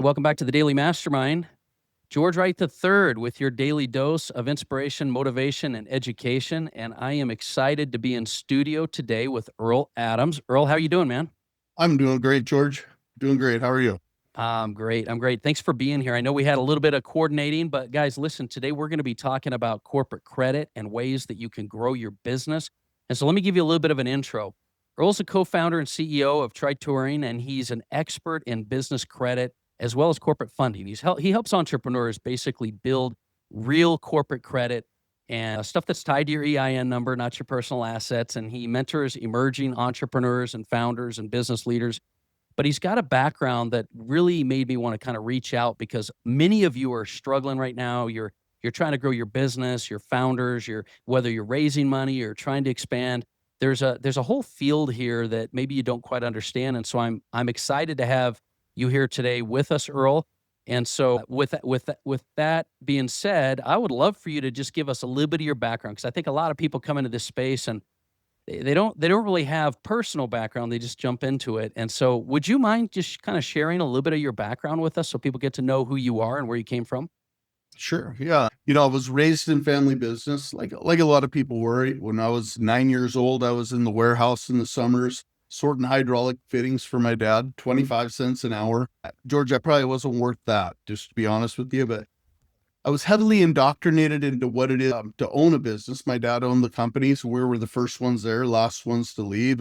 Welcome back to the Daily Mastermind. George Wright III with your daily dose of inspiration, motivation, and education. And I am excited to be in studio today with Erle Adams. Erle, how are you doing, man? I'm doing great, George. Doing great. How are you? I'm great. I'm great. Thanks for being here. I know we had a little bit of coordinating, but guys, listen, today we're going to be talking about corporate credit and ways that you can grow your business. And so let me give you a little bit of an intro. Earl's a co-founder and CEO of Touring, and he's an expert in business credit as well as corporate funding. He helps entrepreneurs basically build real corporate credit and stuff that's tied to your EIN number, not your personal assets. And he mentors emerging entrepreneurs and founders and business leaders, but he's got a background that really made me want to kind of reach out because many of you are struggling right now. You're trying to grow your business, your founders, whether you're raising money or trying to expand. There's a whole field here that maybe you don't quite understand. And so I'm excited to have you here today with us, Earl. And so with that being said, I would love for you to just give us a little bit of your background, because I think a lot of people come into this space and they don't really have personal background. They just jump into it. And so would you mind just kind of sharing a little bit of your background with us so people get to know who you are and where you came from? Sure. Yeah. I was raised in family business, like a lot of people were. When I was 9 years old, I was in the warehouse in the summers sorting hydraulic fittings for my dad, 25 cents an hour. George, I probably wasn't worth that, just to be honest with you, but I was heavily indoctrinated into what it is to own a business. My dad owned the company, so we were the first ones there, last ones to leave.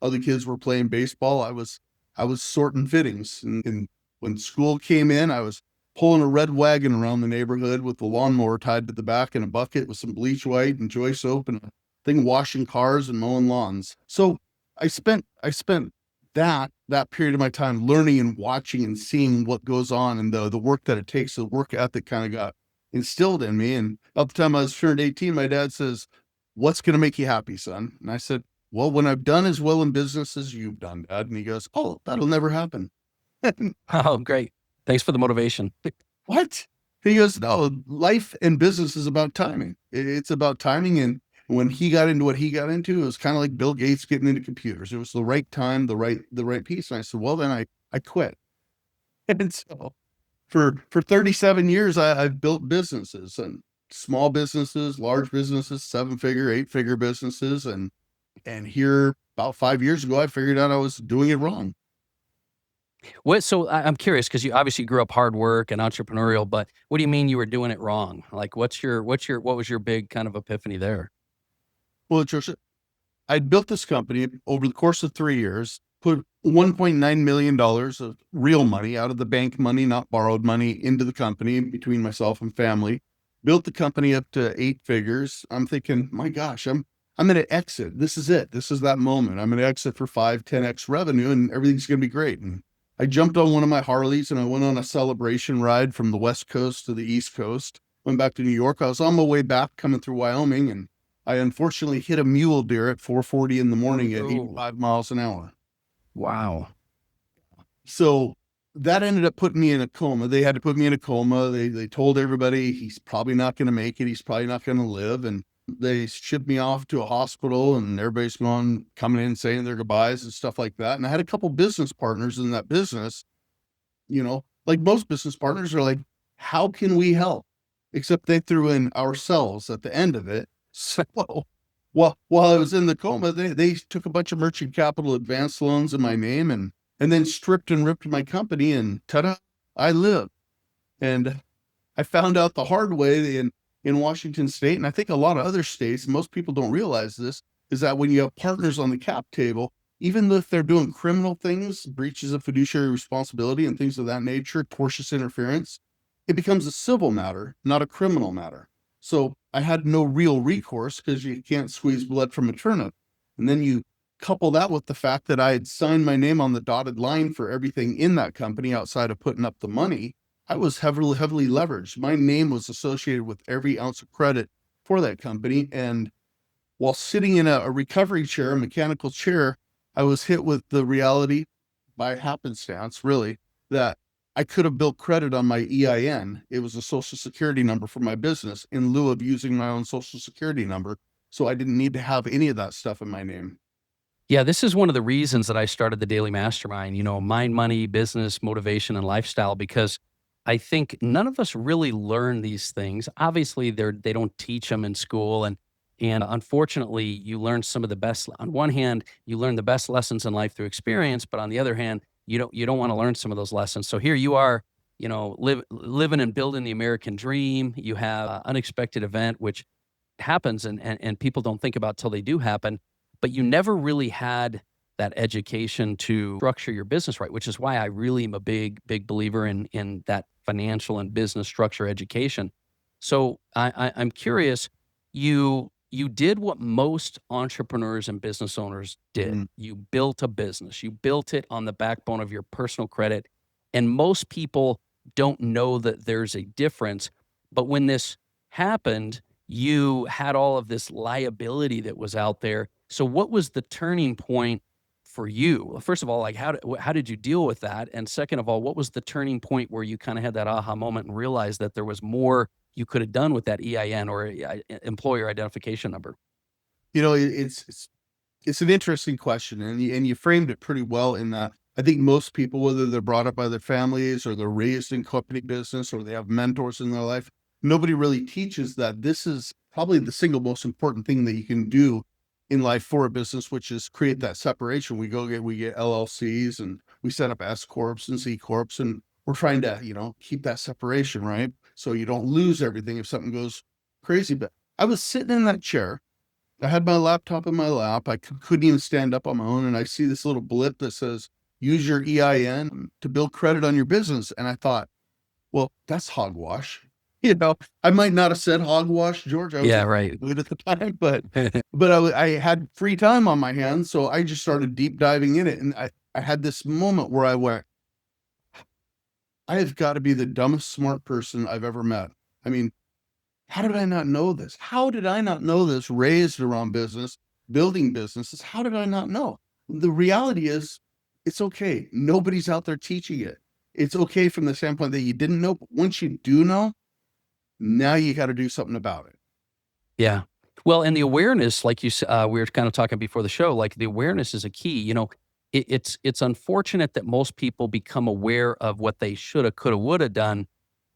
Other kids were playing baseball. I was sorting fittings, and when school came in, I was pulling a red wagon around the neighborhood with the lawnmower tied to the back in a bucket with some bleach white and joy soap and a thing washing cars and mowing lawns. So I spent that period of my time learning and watching and seeing what goes on and the work that it takes. The work ethic kind of got instilled in me. And about the time I was turned 18, my dad says, "What's going to make you happy, son?" And I said, "Well, when I've done as well in business as you've done, Dad." And he goes, "Oh, that'll never happen." Oh, great. Thanks for the motivation. What? He goes, "No, life and business is about timing. It's about timing." And when he got into what he got into, it was kind of like Bill Gates getting into computers. It was the right time, the right piece. And I said, "Well, then I quit." And so for 37 years, I've built businesses, and small businesses, large businesses, 7-figure, 8-figure businesses. And here about 5 years ago, I figured out I was doing it wrong. I'm curious, because you obviously grew up hard work and entrepreneurial, but what do you mean you were doing it wrong? Like, what was your big kind of epiphany there? Well, Trisha, I'd built this company over the course of 3 years, put $1.9 million of real money out of the bank money, not borrowed money, into the company between myself and family, built the company up to 8 figures. I'm thinking, my gosh, I'm going to exit. This is it. This is that moment. I'm going to exit for 5, 10x revenue and everything's going to be great. And I jumped on one of my Harleys and I went on a celebration ride from the West Coast to the East Coast, went back to New York. I was on my way back coming through Wyoming, and I unfortunately hit a mule deer at 4:40 in the morning at Oh, 85 miles an hour. wow. So that ended up putting me in a coma. They had to put me in a coma. They told everybody he's probably not going to make it. He's probably not going to live. And they shipped me off to a hospital, and everybody's coming in saying their goodbyes and stuff like that. And I had a couple business partners in that business, like most business partners are like, how can we help? Except they threw in ourselves at the end of it. So while I was in the coma, they took a bunch of merchant capital advance loans in my name, and then stripped and ripped my company, and ta-da, I live. And I found out the hard way in Washington State, and I think a lot of other states, most people don't realize this, is that when you have partners on the cap table, even if they're doing criminal things, breaches of fiduciary responsibility and things of that nature, tortious interference, it becomes a civil matter, not a criminal matter. So I had no real recourse because you can't squeeze blood from a turnip. And then you couple that with the fact that I had signed my name on the dotted line for everything in that company outside of putting up the money. I was heavily leveraged. My name was associated with every ounce of credit for that company. And while sitting in a recovery chair, a mechanical chair, I was hit with the reality, by happenstance, really, that I could have built credit on my EIN. It was a social security number for my business in lieu of using my own social security number. So I didn't need to have any of that stuff in my name. Yeah, this is one of the reasons that I started the Daily Mastermind, mind, money, business, motivation, and lifestyle, because I think none of us really learn these things. Obviously, they don't teach them in school, and unfortunately, you learn some of the best. On one hand, you learn the best lessons in life through experience, but on the other hand, you don't want to learn some of those lessons. So here you are, living and building the American dream. You have an unexpected event, which happens and people don't think about till they do happen, but you never really had that education to structure your business right, which is why I really am a big believer in that financial and business structure education. So I'm curious, you did what most entrepreneurs and business owners did. Mm, You built a business. You built it on the backbone of your personal credit. And most people don't know that there's a difference. But when this happened, you had all of this liability that was out there. So what was the turning point for you? Well, first of all, like how did you deal with that? And second of all, what was the turning point where you kind of had that aha moment and realized that there was more you could have done with that EIN or employer identification number? it's an interesting question, and you framed it pretty well in that I think most people, whether they're brought up by their families or they're raised in company business or they have mentors in their life, nobody really teaches that this is probably the single most important thing that you can do in life for a business, which is create that separation. We get LLCs and we set up S corps and C corps, and we're trying to keep that separation, right? So you don't lose everything if something goes crazy. But I was sitting in that chair, I had my laptop in my lap. I couldn't even stand up on my own. And I see this little blip that says, use your EIN to build credit on your business. And I thought, well, that's hogwash. I might not have said hogwash, George. I was Yeah, right. good at the time, but I had free time on my hands. So I just started deep diving in it. And I had this moment where I went, I have got to be the dumbest smart person I've ever met. I mean, how did I not know this? How did I not know this? Raised around business, building businesses. How did I not know? The reality is, it's okay. Nobody's out there teaching it. It's okay from the standpoint that you didn't know. But once you do know, now you got to do something about it. Yeah. Well, and the awareness, like we were kind of talking before the show, like the awareness is a key. It's unfortunate that most people become aware of what they shoulda, coulda, woulda done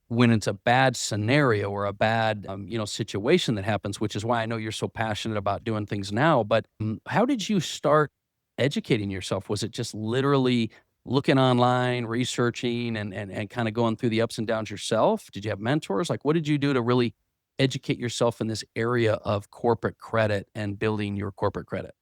when it's a bad scenario or a bad situation that happens, which is why I know you're so passionate about doing things now. But how did you start educating yourself? Was it just literally looking online, researching, and kind of going through the ups and downs yourself? Did you have mentors? Like, what did you do to really educate yourself in this area of corporate credit and building your corporate credit?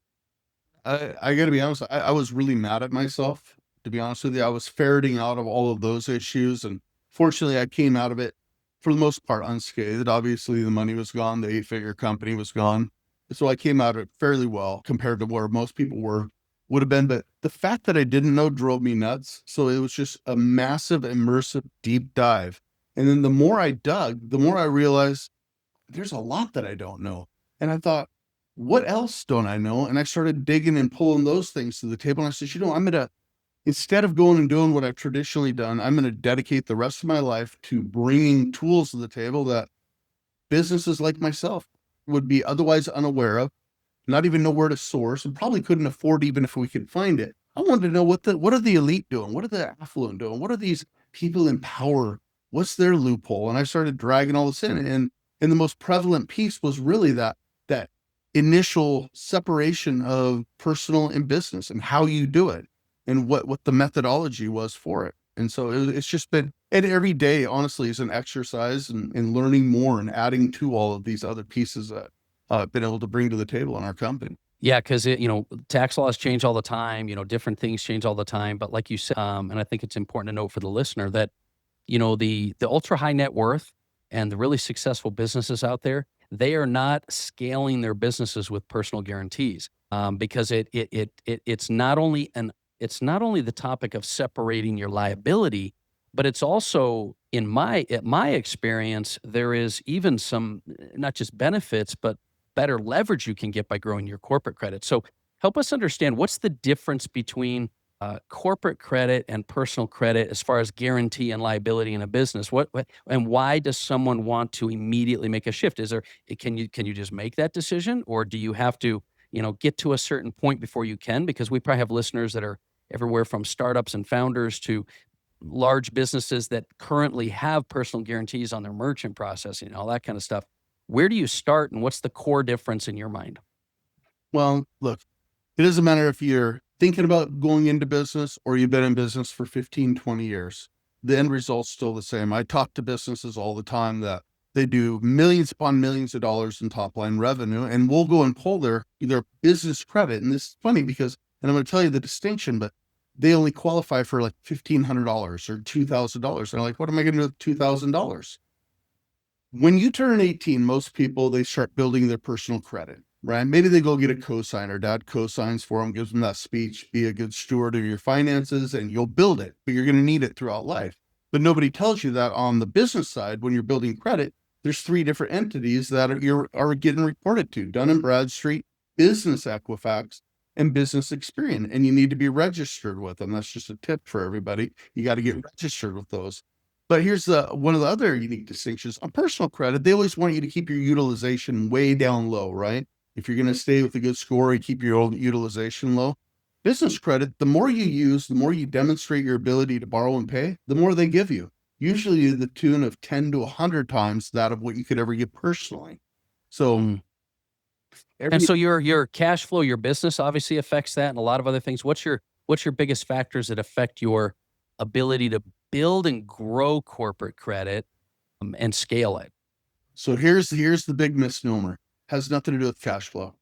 I got to be honest. I was really mad at myself. To be honest with you, I was ferreting out of all of those issues, and fortunately, I came out of it for the most part unscathed. Obviously, the money was gone, the eight-figure company was gone, so I came out of it fairly well compared to where most people would have been. But the fact that I didn't know drove me nuts. So it was just a massive, immersive, deep dive. And then the more I dug, the more I realized there's a lot that I don't know. And I thought, what else don't I know? And I started digging and pulling those things to the table. And I said, I'm going to, instead of going and doing what I've traditionally done, I'm going to dedicate the rest of my life to bringing tools to the table that businesses like myself would be otherwise unaware of, not even know where to source, and probably couldn't afford even if we could find it. I wanted to know what are the elite doing? What are the affluent doing? What are these people in power? What's their loophole? And I started dragging all this in. And the most prevalent piece was really that initial separation of personal and business and how you do it and what the methodology was for it. And so it's just been, and every day, honestly, is an exercise in learning more and adding to all of these other pieces that I've been able to bring to the table in our company. Yeah, because tax laws change all the time. Different things change all the time. But like you said, and I think it's important to note for the listener that the ultra high net worth and the really successful businesses out there, they are not scaling their businesses with personal guarantees, because it's not only the topic of separating your liability, but it's also my experience, there is even some not just benefits, but better leverage you can get by growing your corporate credit. So help us understand what's the difference between corporate credit and personal credit as far as guarantee and liability in a business. What and why does someone want to immediately make a shift? Is there can you just make that decision, or do you have to get to a certain point before you can, because we probably have listeners that are everywhere from startups and founders to large businesses that currently have personal guarantees on their merchant processing, all that kind of stuff. Where do you start and what's the core difference in your mind? Well, look, it doesn't matter if you're thinking about going into business or you've been in business for 15, 20 years. The end result's still the same. I talk to businesses all the time that they do millions upon millions of dollars in top line revenue, and we'll go and pull their business credit. And this is funny because, and I'm going to tell you the distinction, but they only qualify for like $1,500 or $2,000. And I'm like, what am I going to do with $2,000? When you turn 18, most people, they start building their personal credit, right? Maybe they go get a cosigner. Dad cosigns for them, gives them that speech, be a good steward of your finances, and you'll build it, but you're going to need it throughout life. But nobody tells you that on the business side, when you're building credit, there's three different entities that are getting reported to: Dun & Bradstreet, Business Equifax, and Business Experian. And you need to be registered with them. That's just a tip for everybody. You got to get registered with those. But here's one of the other unique distinctions. On personal credit, they always want you to keep your utilization way down low, right? If you're going to stay with a good score, you keep your own utilization low. Business credit, the more you use, the more you demonstrate your ability to borrow and pay, the more they give you. Usually to the tune of 10 to 100 times that of what you could ever get personally. So And so your cash flow, your business obviously affects that, and a lot of other things. What's your biggest factors that affect your ability to build and grow corporate credit, and scale it? So here's the big misnomer. Has nothing to do with cash flow.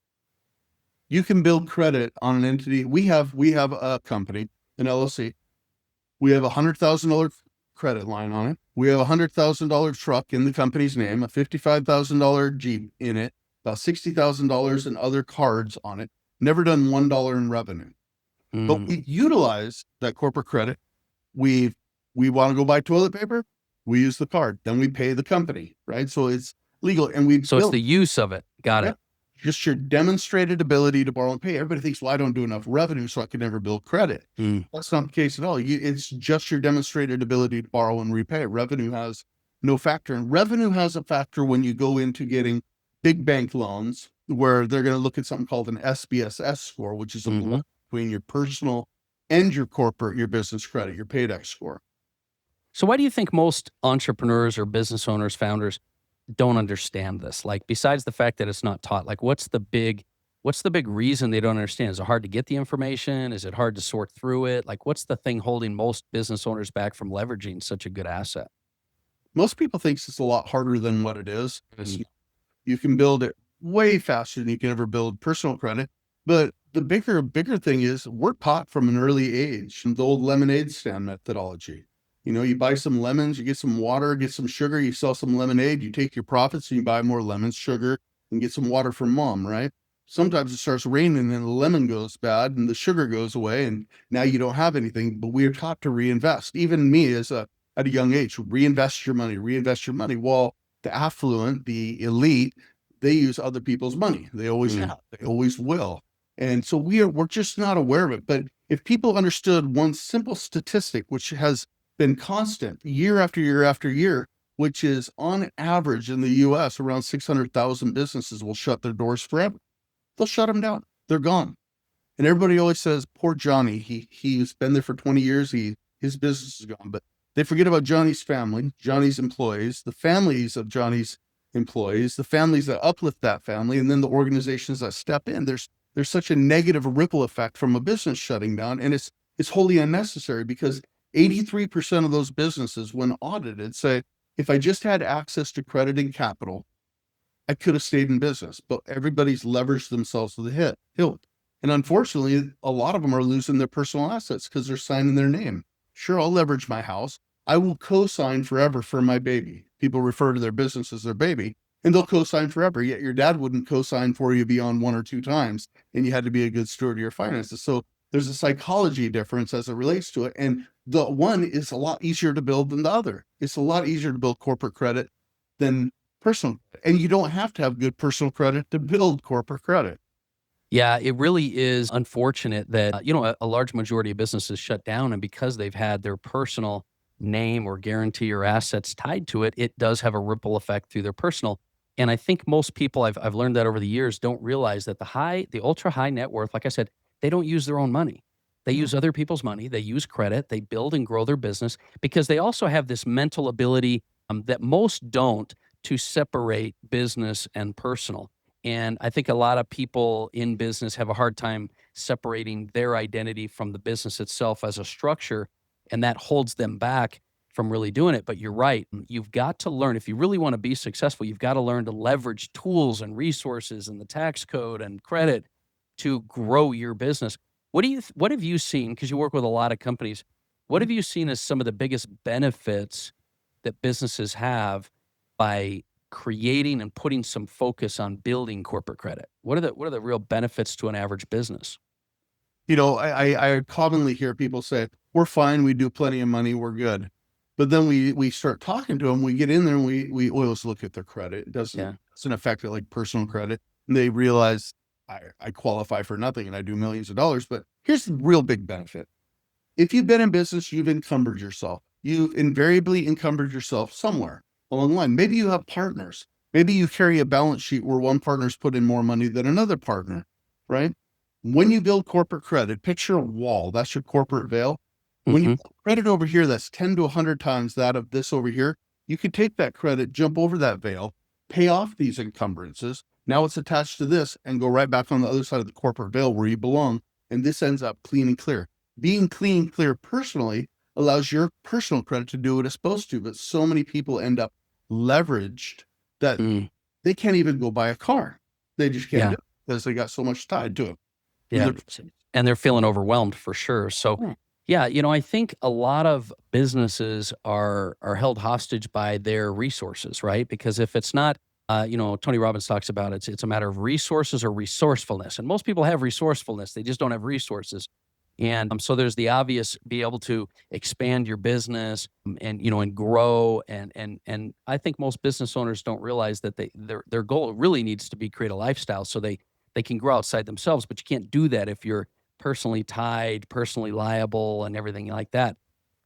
You can build credit on an entity. We have a company, an LLC. We have $100,000 credit line on it. We have a $100,000 truck in the company's name, a $55,000 Jeep in it, about $60,000 in other cards on it. Never done $1 in revenue. But we utilize that corporate credit. We want to go buy toilet paper. We use the card. Then we pay the company, right? So it's legal. And So it's the use of it. Got it. just your demonstrated ability to borrow and pay. Everybody thinks, well, I don't do enough revenue, so I can never build credit. That's not the case at all. It's just your demonstrated ability to borrow and repay. Revenue has no factor. And revenue has a factor when you go into getting big bank loans, where they're going to look at something called an SBSS score, which is a blend between your personal and your corporate, your business credit, your paydex score. So why do you think most entrepreneurs or business owners, founders don't understand this? Like, besides the fact that it's not taught, like what's the big reason they don't understand? Is it hard to get the information? Is it hard to sort through it? Like, what's the thing holding most business owners back from leveraging such a good asset? Most people think it's a lot harder than what it is. You can build it way faster than you can ever build personal credit. But the bigger thing is, we're taught from an early age, the old lemonade stand methodology. You buy some lemons, you get some water, get some sugar, you sell some lemonade, you take your profits and you buy more lemons, sugar, and get some water from mom, right? Sometimes it starts raining and the lemon goes bad and the sugar goes away and now you don't have anything, but we're taught to reinvest. Even me at a young age, reinvest your money, reinvest your money. Well, the affluent, the elite, they use other people's money. They always have, they always will. And so we're just not aware of it. But if people understood one simple statistic, which has been constant year after year after year, which is on average in the US, around 600,000 businesses will shut their doors forever. They'll shut them down. They're gone. And everybody always says, poor Johnny, he's been there for 20 years. His business is gone. But they forget about Johnny's family, Johnny's employees, the families of Johnny's employees, the families that uplift that family, and then the organizations that step in. There's such a negative ripple effect from a business shutting down. And it's wholly unnecessary, because 83% of those businesses, when audited, say, if I just had access to credit and capital, I could have stayed in business. But everybody's leveraged themselves to the hilt. And unfortunately, a lot of them are losing their personal assets because they're signing their name. Sure, I'll leverage my house. I will co-sign forever for my baby. People refer to their business as their baby, and they'll co-sign forever. Yet your dad wouldn't co-sign for you beyond 1 or 2 times, and you had to be a good steward of your finances. So there's a psychology difference as it relates to it. And the one is a lot easier to build than the other. It's a lot easier to build corporate credit than personal. And you don't have to have good personal credit to build corporate credit. Yeah, it really is unfortunate that, a large majority of businesses shut down, and because they've had their personal name or guarantee or assets tied to it, it does have a ripple effect through their personal. And I think most people I've learned that over the years don't realize that the ultra high net worth, like I said, they don't use their own money. They Mm. use other people's money. They use credit. They build and grow their business because they also have this mental ability that most don't, to separate business and personal. And I think a lot of people in business have a hard time separating their identity from the business itself as a structure. And that holds them back from really doing it. But you're right. You've got to learn, if you really want to be successful, you've got to learn to leverage tools and resources and the tax code and credit to grow your business. What have you seen? Because you work with a lot of companies. What have you seen as some of the biggest benefits that businesses have by creating and putting some focus on building corporate credit? What are the real benefits to an average business? I commonly hear people say, we're fine, we do plenty of money, we're good. But then we start talking to them, we get in there and we always look at their credit. It Yeah. doesn't affect it like personal credit. And they realize I qualify for nothing and I do millions of dollars. But here's the real big benefit. If you've been in business, you've encumbered yourself. You've invariably encumbered yourself somewhere along the line. Maybe you have partners. Maybe you carry a balance sheet where one partner's put in more money than another partner, right? When you build corporate credit, picture a wall. That's your corporate veil. When you Hmm. put credit over here, that's 10 to 100 times that of this over here. You could take that credit, jump over that veil, pay off these encumbrances. Now it's attached to this and go right back on the other side of the corporate veil where you belong. And this ends up clean and clear. Being clean and clear personally allows your personal credit to do what it's supposed to. But so many people end up leveraged that Mm, they can't even go buy a car. They just can't do yeah. it because they got so much tied to it. Yeah. And they're feeling overwhelmed for sure. So, Hmm. yeah, I think a lot of businesses are held hostage by their resources, right? Because if it's not, Tony Robbins talks about it's a matter of resources or resourcefulness, and most people have resourcefulness, they just don't have resources. And so there's the obvious: be able to expand your business, and grow, and I think most business owners don't realize that their goal really needs to be create a lifestyle so they can grow outside themselves, but you can't do that if you're personally tied, personally liable, and everything like that.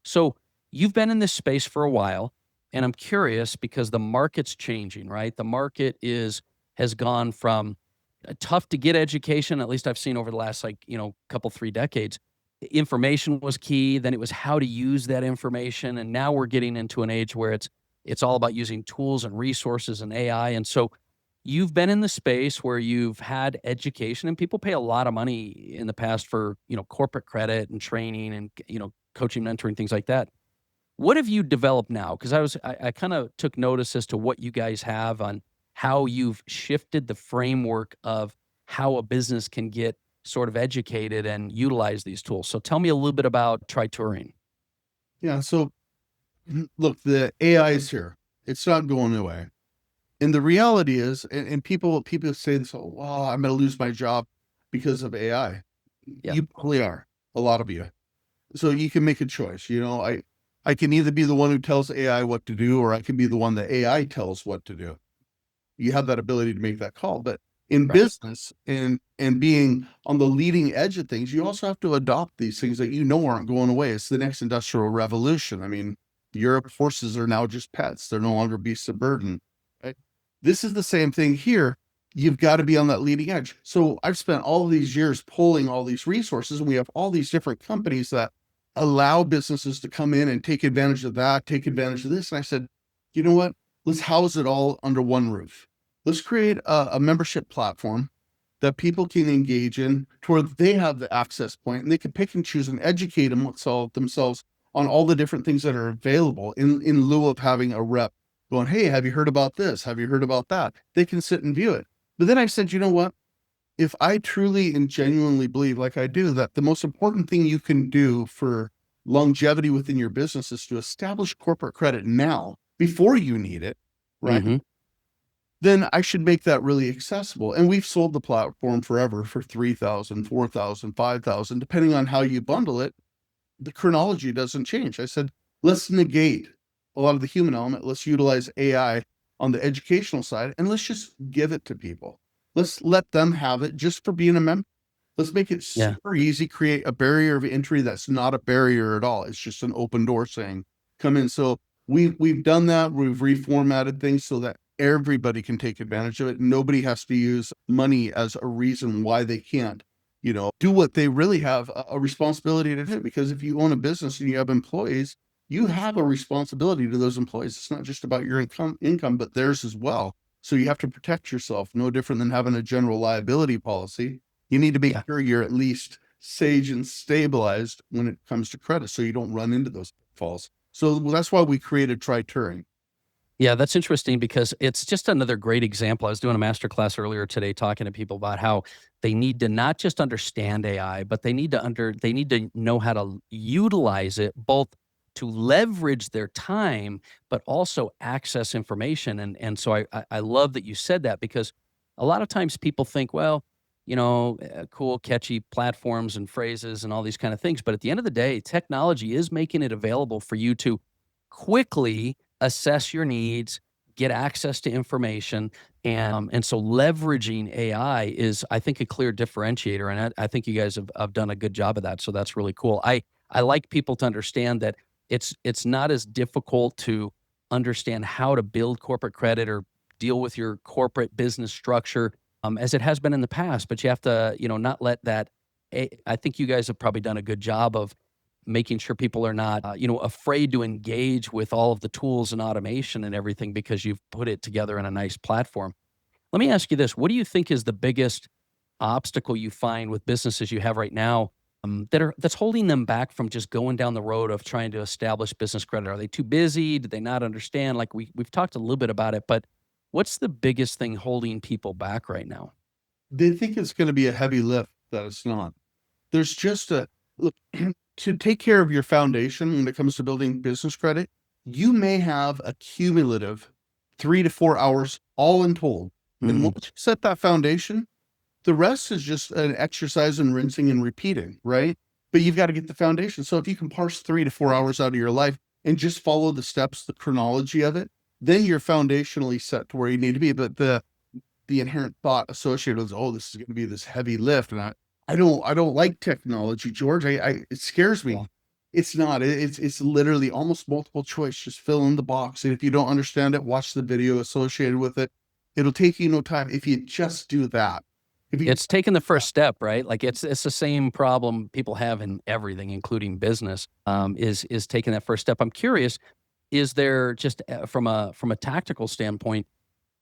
So you've been in this space for a while, and I'm curious because the market's changing, right? The market has gone from tough to get education, at least I've seen over the last couple 3 decades. Information was key, then it was how to use that information, and now we're getting into an age where it's all about using tools and resources and AI. And so you've been in the space where you've had education, and people pay a lot of money in the past for, corporate credit and training and, coaching, mentoring, things like that. What have you developed now? Because I kind of took notice as to what you guys have on how you've shifted the framework of how a business can get sort of educated and utilize these tools. So tell me a little bit about Try Touring. Yeah. So look, the AI is here. It's not going away. And the reality is, and people say this, oh, well, I'm going to lose my job because of AI. Yeah. You probably are, a lot of you. So you can make a choice. I can either be the one who tells AI what to do, or I can be the one that AI tells what to do. You have that ability to make that call. But in Right. business and being on the leading edge of things, you also have to adopt these things that aren't going away. It's the next industrial revolution. I mean, Europe horses are now just pets. They're no longer beasts of burden. Right? This is the same thing here. You've got to be on that leading edge. So I've spent all of these years pulling all these resources, and we have all these different companies that allow businesses to come in and take advantage of that, take advantage of this. And I said, you know what? Let's house it all under one roof. Let's create a membership platform that people can engage in to where they have the access point and they can pick and choose and educate themselves on all the different things that are available in lieu of having a rep going, hey, have you heard about this? Have you heard about that? They can sit and view it. But then I said, you know what? If I truly and genuinely believe, like I do, that the most important thing you can do for longevity within your business is to establish corporate credit now before you need it, right? Hmm. Then I should make that really accessible. And we've sold the platform forever for 3,000, 4,000, 5,000, depending on how you bundle it. The chronology doesn't change. I said, let's negate a lot of the human element. Let's utilize AI on the educational side and let's just give it to people. Let's let them have it just for being a member. Let's make it Yeah. super easy, create a barrier of entry that's not a barrier at all. It's just an open door saying, come in. So we've done that. We've reformatted things so that everybody can take advantage of it. Nobody has to use money as a reason why they can't, do what they really have a responsibility to do. Because if you own a business and you have employees, you have a responsibility to those employees. It's not just about your income, but theirs as well. So you have to protect yourself, no different than having a general liability policy. You need to make Yeah. sure you're at least sage and stabilized when it comes to credit so you don't run into those pitfalls. So that's why we created Tri-Turing. Yeah, that's interesting because it's just another great example. I was doing a master class earlier today talking to people about how they need to not just understand AI, but they need to know how to utilize it both to leverage their time, but also access information. And so I love that you said that because a lot of times people think, well, cool, catchy platforms and phrases and all these kind of things. But at the end of the day, technology is making it available for you to quickly assess your needs, get access to information, and so leveraging AI is, I think, a clear differentiator, and I think you guys have done a good job of that. So that's really cool. I like people to understand that it's not as difficult to understand how to build corporate credit or deal with your corporate business structure as it has been in the past. But you have to, not let that. I think you guys have probably done a good job of making sure people are not, afraid to engage with all of the tools and automation and everything because you've put it together in a nice platform. Let me ask you this. What do you think is the biggest obstacle you find with businesses you have right now, that's holding them back from just going down the road of trying to establish business credit? Are they too busy? Do they not understand? Like we've talked a little bit about it, but what's the biggest thing holding people back right now? They think it's going to be a heavy lift that it's not. There's just a look to take care of your foundation when it comes to building business credit. You may have a cumulative 3 to 4 hours all in told. And Mm, once you set that foundation, the rest is just an exercise in rinsing and repeating, right? But you've got to get the foundation. So if you can parse 3 to 4 hours out of your life and just follow the steps, the chronology of it, then you're foundationally set to where you need to be. But the inherent thought associated with, oh, this is going to be this heavy lift, and I don't like technology, George. It scares me. yeah. It's not. It's literally almost multiple choice. Just fill in the box, and if you don't understand it, watch the video associated with it. It'll take you no time if you just do that. If you It's taking the first step, right? Like it's the same problem people have in everything, including business, is taking that first step. I'm curious, is there just from a tactical standpoint,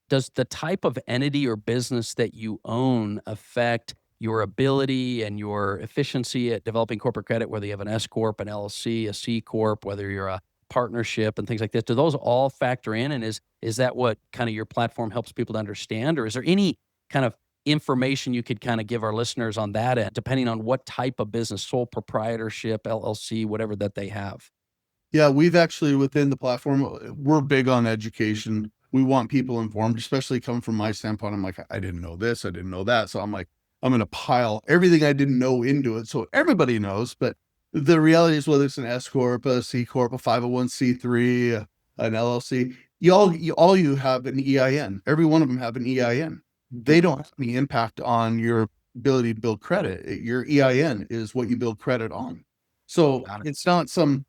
does the type of entity or business that you own affect your ability and your efficiency at developing corporate credit, whether you have an S corp, an LLC, a C corp, whether you're a partnership and things like this? Do those all factor in? And is that what kind of your platform helps people to understand, or is there any kind of information you could kind of give our listeners on that end, depending on what type of business, sole proprietorship, LLC, whatever that they have? Yeah, we've actually within the platform, we're big on education. We want people informed, especially coming from my standpoint. I'm like, I didn't know this, I didn't know that. So I'm like, I'm going to pile everything I didn't know into it. So everybody knows. But the reality is, whether it's an S Corp, a C Corp, a 501c3, an LLC, all you have an EIN. Every one of them have an EIN. They don't have any impact on your ability to build credit. Your EIN is what you build credit on. So Got it. it's not some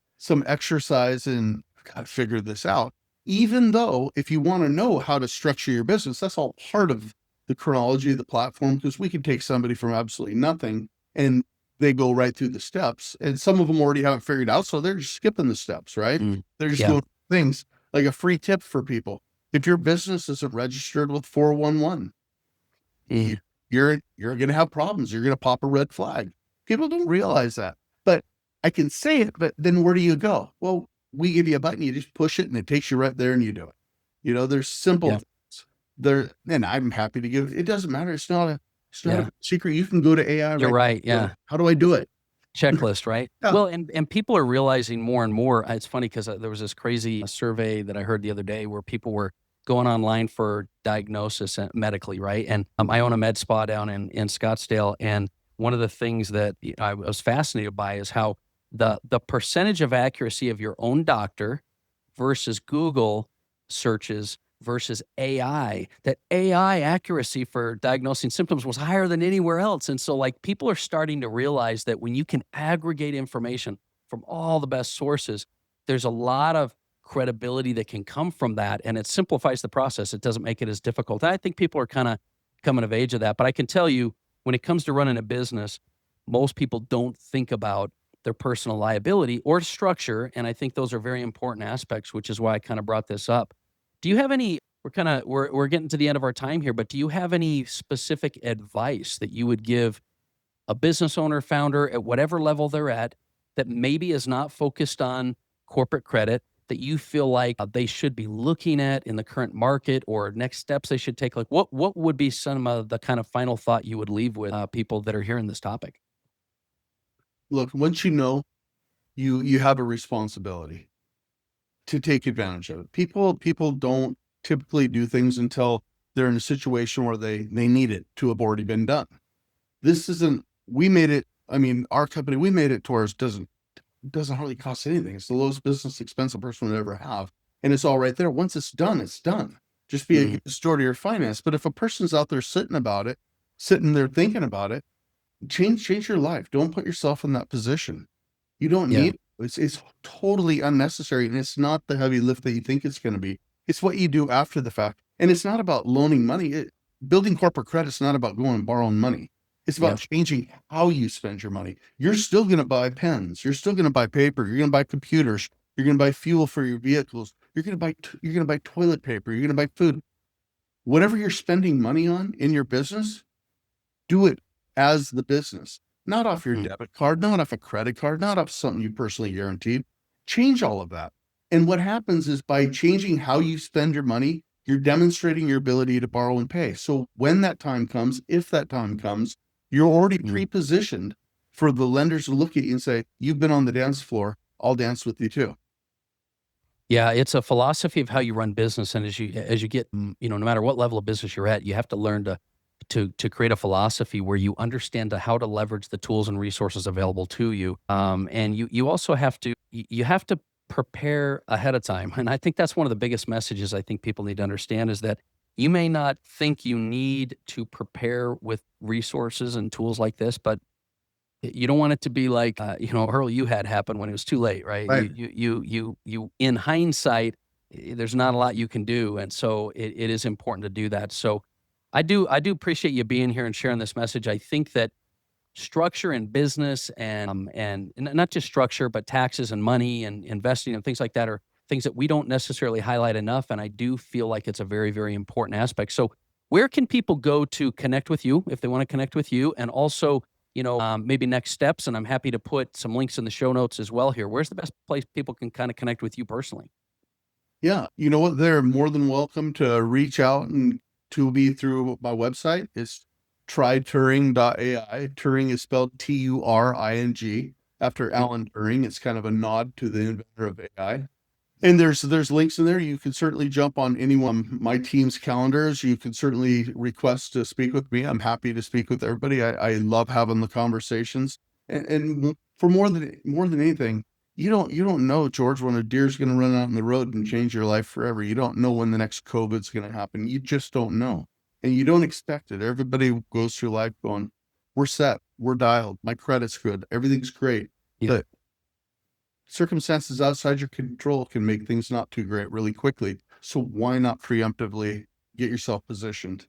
exercise in gotta figure this out. Even though if you want to know how to structure your business, that's all part of the chronology of the platform, because we can take somebody from absolutely nothing and they go right through the steps. And some of them already haven't figured out, so they're just skipping the steps, right? Mm, They're just yeah. doing things like a free tip for people. If your business isn't registered with 411, Mm, you, you're going to have problems. You're going to pop a red flag. People don't realize that, but I can say it. But then where do you go? Well, we give you a button, you just push it, and it takes you right there, and you do it. There's simple yeah. things there, and I'm happy to give. It doesn't matter. It's not a Yeah. secret. You can go to AI You're right right. now. Yeah. How do I do it? Checklist, right? Yeah. Well, and people are realizing more and more. It's funny because there was this crazy survey that I heard the other day where people were going online for diagnosis medically, right? And I own a med spa down in Scottsdale, and one of the things that I was fascinated by is how the percentage of accuracy of your own doctor versus Google searches versus AI, that AI accuracy for diagnosing symptoms was higher than anywhere else. And so, like, people are starting to realize that when you can aggregate information from all the best sources, there's a lot of credibility that can come from that, and it simplifies the process. It doesn't make it as difficult. I think people are kind of coming of age of that. But I can tell you, when it comes to running a business, most people don't think about their personal liability or structure. And I think those are very important aspects, which is why I kind of brought this up. Do you have any, we're getting to the end of our time here, but do you have any specific advice that you would give a business owner, founder at whatever level they're at that maybe is not focused on corporate credit that you feel like they should be looking at in the current market or next steps they should take? Like what would be some of the kind of final thought you would leave with people that are hearing this topic? Look, once you know, you have a responsibility to take advantage of it. People don't typically do things until they're in a situation where they need it to have already been done. This isn't we made it. I mean, our company, we made it to where it doesn't hardly cost anything. It's the lowest business expense a person would ever have. And it's all right there. Once it's done, it's done. Just be a Mhm. steward of your finance. But if a person's out there sitting there thinking about it, change your life. Don't put yourself in that position. You don't Yeah. need it's totally unnecessary. And it's not the heavy lift that you think it's going to be. It's what you do after the fact. And it's not about loaning money. Building corporate credit is not about going and borrowing money. It's Yeah. about changing how you spend your money. You're still going to buy pens. You're still going to buy paper. You're going to buy computers. You're going to buy fuel for your vehicles. You're going to buy toilet paper. You're going to buy food. Whatever you're spending money on in your business, do it as the business, not off your Mm. debit card, not off a credit card, not off something you personally guaranteed. Change all of that. And what happens is by changing how you spend your money, you're demonstrating your ability to borrow and pay. So when that time comes, if that time comes, you're already Mm. pre-positioned for the lenders to look at you and say, you've been on the dance floor. I'll dance with you too. Yeah, it's a philosophy of how you run business, and as you get, no matter what level of business you're at, you have to learn to create a philosophy where you understand how to leverage the tools and resources available to you. And you also have to you have to prepare ahead of time, and I think that's one of the biggest messages I think people need to understand is that you may not think you need to prepare with resources and tools like this, but you don't want it to be like, Earl, you had happen when it was too late, right? Right. In hindsight, there's not a lot you can do. And so it is important to do that. So I do appreciate you being here and sharing this message. I think that structure in business and not just structure, but taxes and money and investing and things like that are things that we don't necessarily highlight enough. And I do feel like it's a very, very important aspect. So where can people go to connect with you if they want to connect with you? And also, maybe next steps. And I'm happy to put some links in the show notes as well here. Where's the best place people can kind of connect with you personally? Yeah. You know what? They're more than welcome to reach out and to me through my website. It's tryturing.ai. Turing is spelled Turing. After Mm. Alan Turing, it's kind of a nod to the inventor of AI. And there's links in there. You can certainly jump on any one of my team's calendars. You can certainly request to speak with me. I'm happy to speak with everybody. I love having the conversations. And for more than anything, you don't know, George, when a deer's going to run out in the road and change your life forever. You don't know when the next COVID's going to happen. You just don't know, and you don't expect it. Everybody goes through life going, "We're set, we're dialed, my credit's good, everything's great." Yeah. But circumstances outside your control can make things not too great really quickly. So why not preemptively get yourself positioned?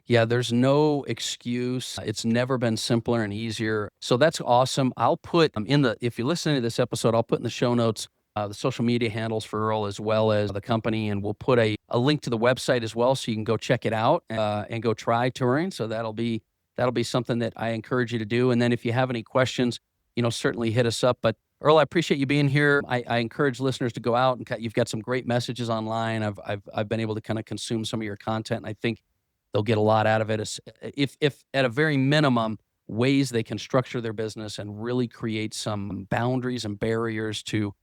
Yeah, there's no excuse. It's never been simpler and easier. So that's awesome. I'll put if you're listening to this episode, I'll put in the show notes the social media handles for Earl as well as the company. And we'll put a link to the website as well so you can go check it out and go try touring. So that'll be something that I encourage you to do. And then if you have any questions, certainly hit us up. But Earl, I appreciate you being here. I encourage listeners to go out and you've got some great messages online. I've been able to kind of consume some of your content, and I think they'll get a lot out of it. If at a very minimum, ways they can structure their business and really create some boundaries and barriers to,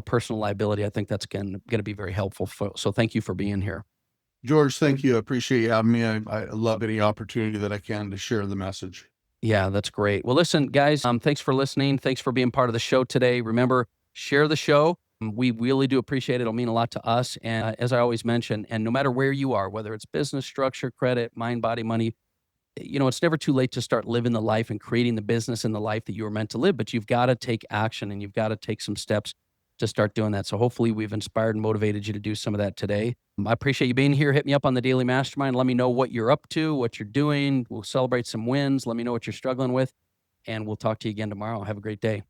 personal liability. I think that's going to be very helpful. So thank you for being here. George, thank you. I appreciate you having me. I love any opportunity that I can to share the message. Yeah, that's great. Well, listen, guys, thanks for listening. Thanks for being part of the show today. Remember, share the show. We really do appreciate it. It'll mean a lot to us. And as I always mention, and no matter where you are, whether it's business, structure, credit, mind, body, money, it's never too late to start living the life and creating the business and the life that you were meant to live. But you've got to take action and you've got to take some steps to start doing that. So hopefully we've inspired and motivated you to do some of that today. I appreciate you being here. Hit me up on the Daily Mastermind. Let me know what you're up to, what you're doing. We'll celebrate some wins. Let me know what you're struggling with. And we'll talk to you again tomorrow. Have a great day.